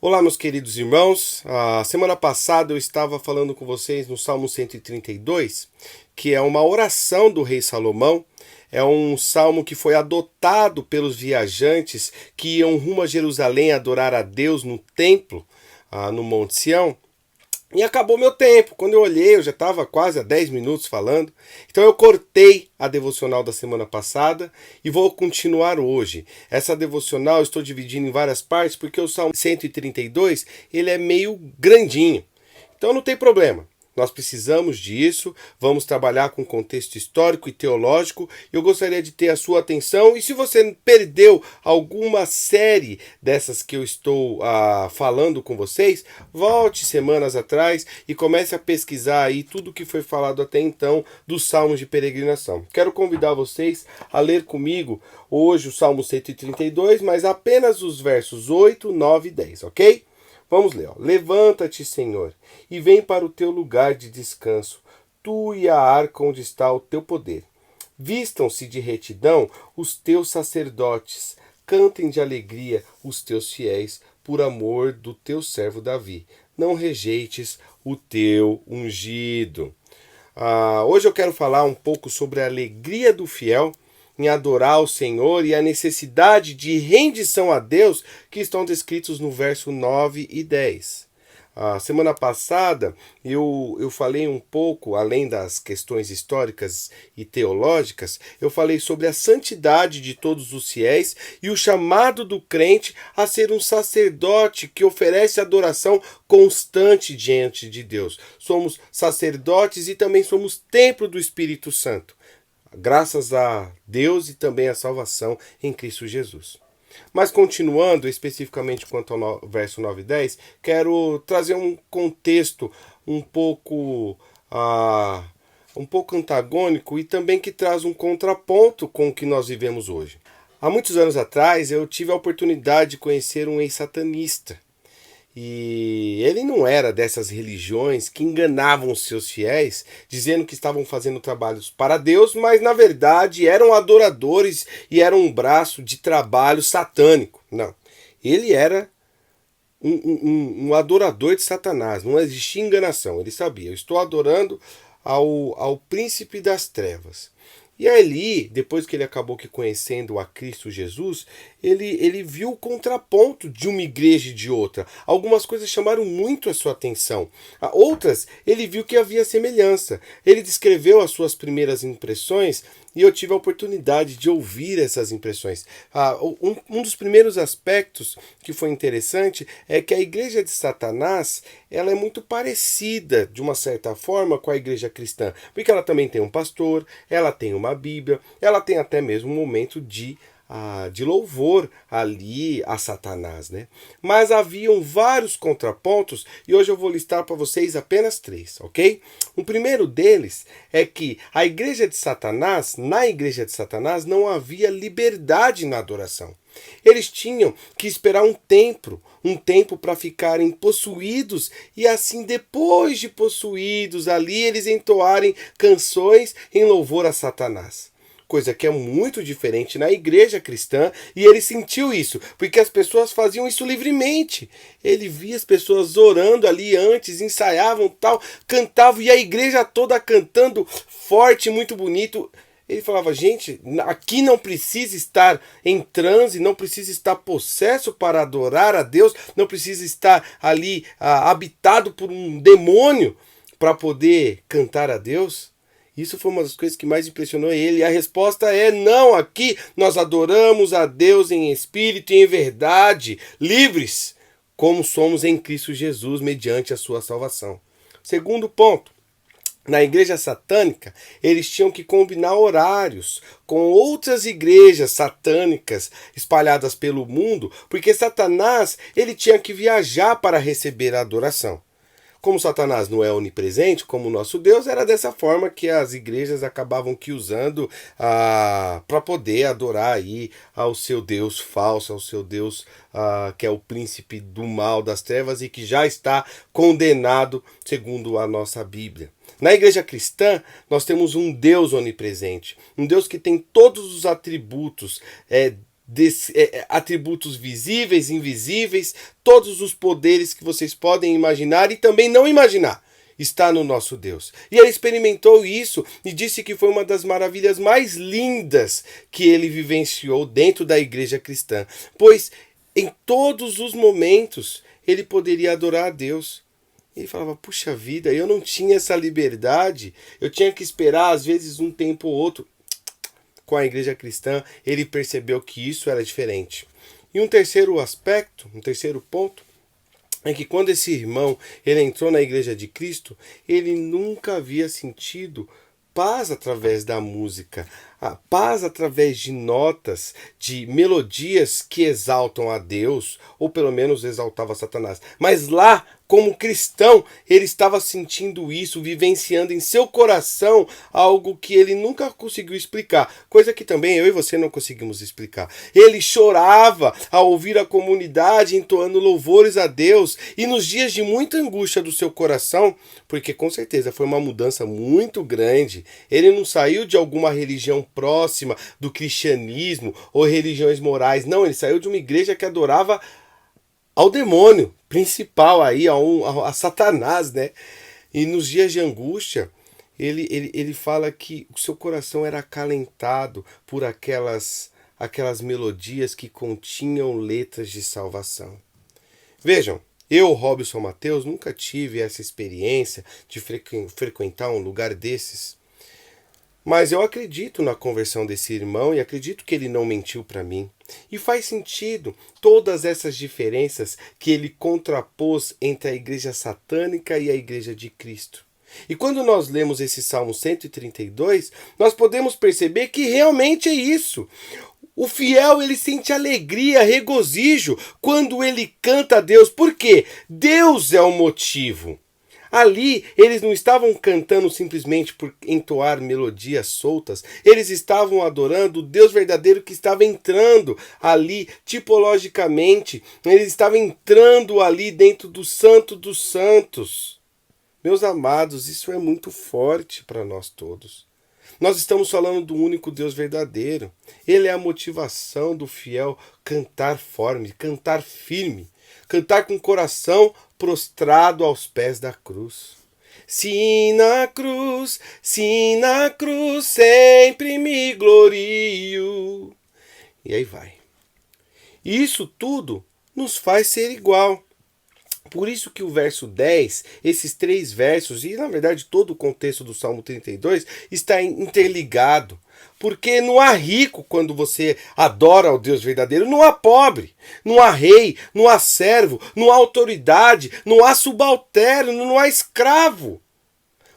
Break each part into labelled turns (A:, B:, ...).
A: Olá, meus queridos irmãos. A semana passada eu estava falando com vocês no Salmo 132, que é uma oração do rei Salomão. É um salmo que foi adotado pelos viajantes que iam rumo a Jerusalém adorar a Deus no templo, no Monte Sião. E acabou meu tempo. Quando eu olhei, eu já estava quase há 10 minutos falando. Então eu cortei a devocional da semana passada e vou continuar hoje. Essa devocional eu estou dividindo em várias partes porque o Salmo 132 ele é meio grandinho. Então não tem problema. Nós precisamos disso, vamos trabalhar com contexto histórico e teológico. Eu gostaria de ter a sua atenção. E se você perdeu alguma série dessas que eu estou falando com vocês, volte semanas atrás e comece a pesquisar aí tudo que foi falado até então dos salmos de peregrinação. Quero convidar vocês a ler comigo hoje o Salmo 132, mas apenas os versos 8, 9 e 10, ok? Vamos ler. Levanta-te, Senhor, e vem para o teu lugar de descanso, tu e a arca onde está o teu poder. Vistam-se de retidão os teus sacerdotes, cantem de alegria os teus fiéis, por amor do teu servo Davi. Não rejeites o teu ungido. Hoje eu quero falar um pouco sobre a alegria do fiel em adorar o Senhor e a necessidade de rendição a Deus que estão descritos no verso 9 e 10. A semana passada eu falei um pouco, além das questões históricas e teológicas, eu falei sobre a santidade de todos os fiéis e o chamado do crente a ser um sacerdote que oferece adoração constante diante de Deus. Somos sacerdotes e também somos templo do Espírito Santo, graças a Deus e também a salvação em Cristo Jesus. Mas continuando especificamente quanto ao verso 9 e 10, quero trazer um contexto um pouco antagônico e também que traz um contraponto com o que nós vivemos hoje. Há muitos anos atrás eu tive a oportunidade de conhecer um ex-satanista. E ele não era dessas religiões que enganavam os seus fiéis, dizendo que estavam fazendo trabalhos para Deus, mas na verdade eram adoradores e eram um braço de trabalho satânico. Não. Ele era um adorador de Satanás, não existia enganação. Ele sabia, eu estou adorando ao príncipe das trevas. E ali, depois que ele acabou que conhecendo a Cristo Jesus, ele viu o contraponto de uma igreja e de outra. Algumas coisas chamaram muito a sua atenção. Outras, ele viu que havia semelhança. Ele descreveu as suas primeiras impressões e eu tive a oportunidade de ouvir essas impressões. Um dos primeiros aspectos que foi interessante é que a igreja de Satanás ela é muito parecida, de uma certa forma, com a igreja cristã. Porque ela também tem um pastor, ela tem uma Bíblia, ela tem até mesmo um momento de louvor ali a Satanás, né? Mas haviam vários contrapontos e hoje eu vou listar para vocês apenas 3, ok? O primeiro deles é que na igreja de Satanás não havia liberdade na adoração. Eles tinham que esperar um tempo para ficarem possuídos e assim depois de possuídos ali eles entoarem canções em louvor a Satanás. Coisa que é muito diferente na igreja cristã, e ele sentiu isso, porque as pessoas faziam isso livremente. Ele via as pessoas orando ali antes, ensaiavam tal, cantavam, e a igreja toda cantando forte, muito bonito. Ele falava, gente, aqui não precisa estar em transe, não precisa estar possesso para adorar a Deus, não precisa estar ali habitado por um demônio para poder cantar a Deus. Isso foi uma das coisas que mais impressionou ele. E a resposta é não, aqui nós adoramos a Deus em espírito e em verdade, livres, como somos em Cristo Jesus, mediante a sua salvação. Segundo ponto, na igreja satânica, eles tinham que combinar horários com outras igrejas satânicas espalhadas pelo mundo, porque Satanás ele tinha que viajar para receber a adoração. Como Satanás não é onipresente, como o nosso Deus, era dessa forma que as igrejas acabavam que usando para poder adorar aí ao seu Deus falso, ao seu Deus que é o príncipe do mal das trevas e que já está condenado segundo a nossa Bíblia. Na igreja cristã, nós temos um Deus onipresente, um Deus que tem todos os atributos atributos visíveis, invisíveis, todos os poderes que vocês podem imaginar e também não imaginar. Está no nosso Deus. E ele experimentou isso e disse que foi uma das maravilhas mais lindas que ele vivenciou dentro da igreja cristã. Pois em todos os momentos ele poderia adorar a Deus. Ele falava, puxa vida, eu não tinha essa liberdade. Eu tinha que esperar às vezes um tempo ou outro. Com a igreja cristã, ele percebeu que isso era diferente. E um terceiro aspecto, um terceiro ponto, é que quando esse irmão ele entrou na igreja de Cristo, ele nunca havia sentido paz através da música, a paz através de notas, de melodias que exaltam a Deus, ou pelo menos exaltava Satanás. Mas lá, como cristão, ele estava sentindo isso, vivenciando em seu coração algo que ele nunca conseguiu explicar, coisa que também eu e você não conseguimos explicar. Ele chorava ao ouvir a comunidade entoando louvores a Deus, e nos dias de muita angústia do seu coração, porque com certeza foi uma mudança muito grande, ele não saiu de alguma religião próxima do cristianismo ou religiões morais, não, ele saiu de uma igreja que adorava ao demônio principal aí, a Satanás, né? E nos dias de angústia, ele fala que o seu coração era acalentado por aquelas melodias que continham letras de salvação. Vejam, eu, Robson Mateus, nunca tive essa experiência de frequentar um lugar desses. Mas eu acredito na conversão desse irmão e acredito que ele não mentiu para mim. E faz sentido todas essas diferenças que ele contrapôs entre a igreja satânica e a igreja de Cristo. E quando nós lemos esse Salmo 132, nós podemos perceber que realmente é isso. O fiel, ele sente alegria, regozijo quando ele canta a Deus. Por quê? Deus é o motivo. Ali, eles não estavam cantando simplesmente por entoar melodias soltas, eles estavam adorando o Deus verdadeiro que estava entrando ali, tipologicamente, ele estava entrando ali dentro do Santo dos Santos. Meus amados, isso é muito forte para nós todos. Nós estamos falando do único Deus verdadeiro. Ele é a motivação do fiel cantar forte, cantar firme, cantar com o coração prostrado aos pés da cruz. Se na cruz, sempre me glorio. E aí vai. E isso tudo nos faz ser igual. Por isso que o verso 10, esses três versos, e na verdade todo o contexto do Salmo 32, está interligado. Porque não há rico quando você adora ao Deus verdadeiro, não há pobre, não há rei, não há servo, não há autoridade, não há subalterno, não há escravo.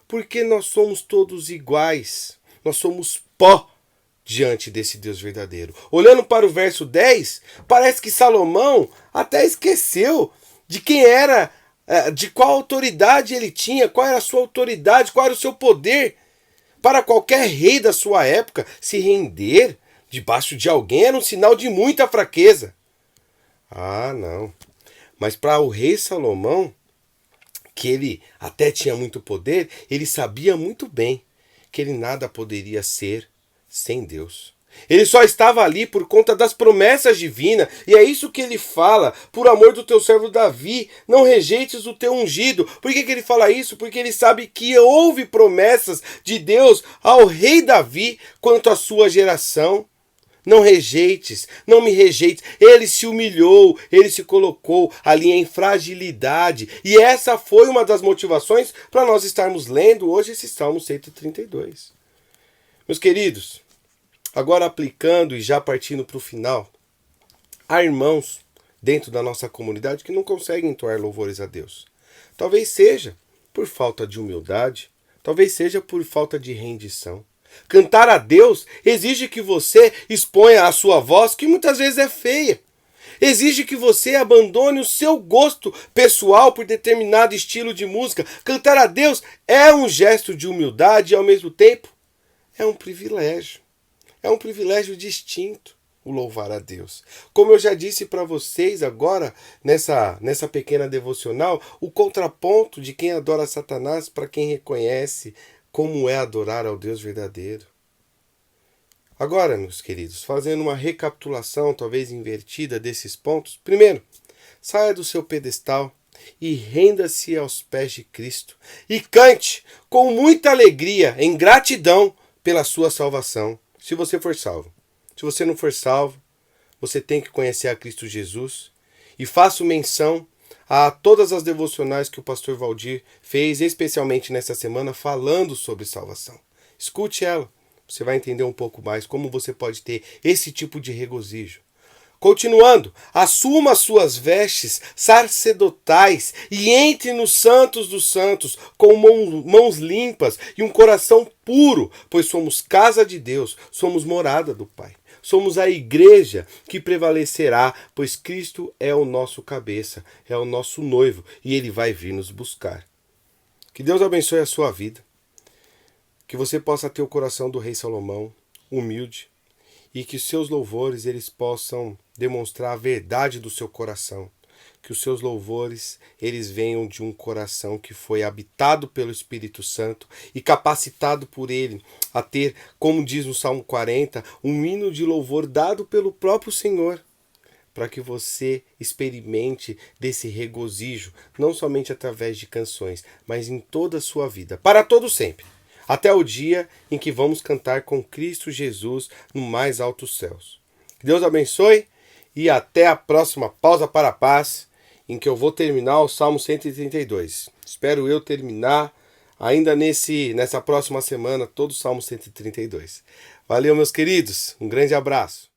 A: Porque nós somos todos iguais, nós somos pó diante desse Deus verdadeiro. Olhando para o verso 10, parece que Salomão até esqueceu de quem era, de qual autoridade ele tinha, qual era a sua autoridade, qual era o seu poder. Para qualquer rei da sua época, se render debaixo de alguém era um sinal de muita fraqueza. Ah, não. Mas para o rei Salomão, que ele até tinha muito poder, ele sabia muito bem que ele nada poderia ser sem Deus. Ele só estava ali por conta das promessas divinas, e é isso que ele fala, por amor do teu servo Davi, não rejeites o teu ungido. Por que ele fala isso? Porque ele sabe que houve promessas de Deus ao rei Davi quanto à sua geração. Não rejeites, não me rejeites. Ele se humilhou, ele se colocou ali em fragilidade, e essa foi uma das motivações para nós estarmos lendo hoje esse Salmo 132. Meus queridos, agora aplicando e já partindo para o final, há irmãos dentro da nossa comunidade que não conseguem entoar louvores a Deus. Talvez seja por falta de humildade, talvez seja por falta de rendição. Cantar a Deus exige que você exponha a sua voz, que muitas vezes é feia. Exige que você abandone o seu gosto pessoal por determinado estilo de música. Cantar a Deus é um gesto de humildade e, ao mesmo tempo, é um privilégio. É um privilégio distinto o louvar a Deus. Como eu já disse para vocês agora, nessa pequena devocional, o contraponto de quem adora Satanás para quem reconhece como é adorar ao Deus verdadeiro. Agora, meus queridos, fazendo uma recapitulação, talvez invertida, desses pontos. Primeiro, saia do seu pedestal e renda-se aos pés de Cristo e cante com muita alegria, em gratidão pela sua salvação, se você for salvo. Se você não for salvo, você tem que conhecer a Cristo Jesus e faço menção a todas as devocionais que o pastor Valdir fez, especialmente nessa semana, falando sobre salvação. Escute ela, você vai entender um pouco mais como você pode ter esse tipo de regozijo. Continuando, assuma suas vestes sacerdotais e entre nos santos dos santos com mãos limpas e um coração puro, pois somos casa de Deus, somos morada do Pai. Somos a igreja que prevalecerá, pois Cristo é o nosso cabeça, é o nosso noivo e ele vai vir nos buscar. Que Deus abençoe a sua vida, que você possa ter o coração do rei Salomão, humilde, e que os seus louvores eles possam demonstrar a verdade do seu coração. Que os seus louvores eles venham de um coração que foi habitado pelo Espírito Santo e capacitado por ele a ter, como diz no Salmo 40, um hino de louvor dado pelo próprio Senhor, para que você experimente desse regozijo, não somente através de canções, mas em toda a sua vida, para todo sempre. Até o dia em que vamos cantar com Cristo Jesus no mais altos céus. Que Deus abençoe e até a próxima pausa para a paz, em que eu vou terminar o Salmo 132. Espero eu terminar ainda nessa próxima semana todo o Salmo 132. Valeu, meus queridos. Um grande abraço.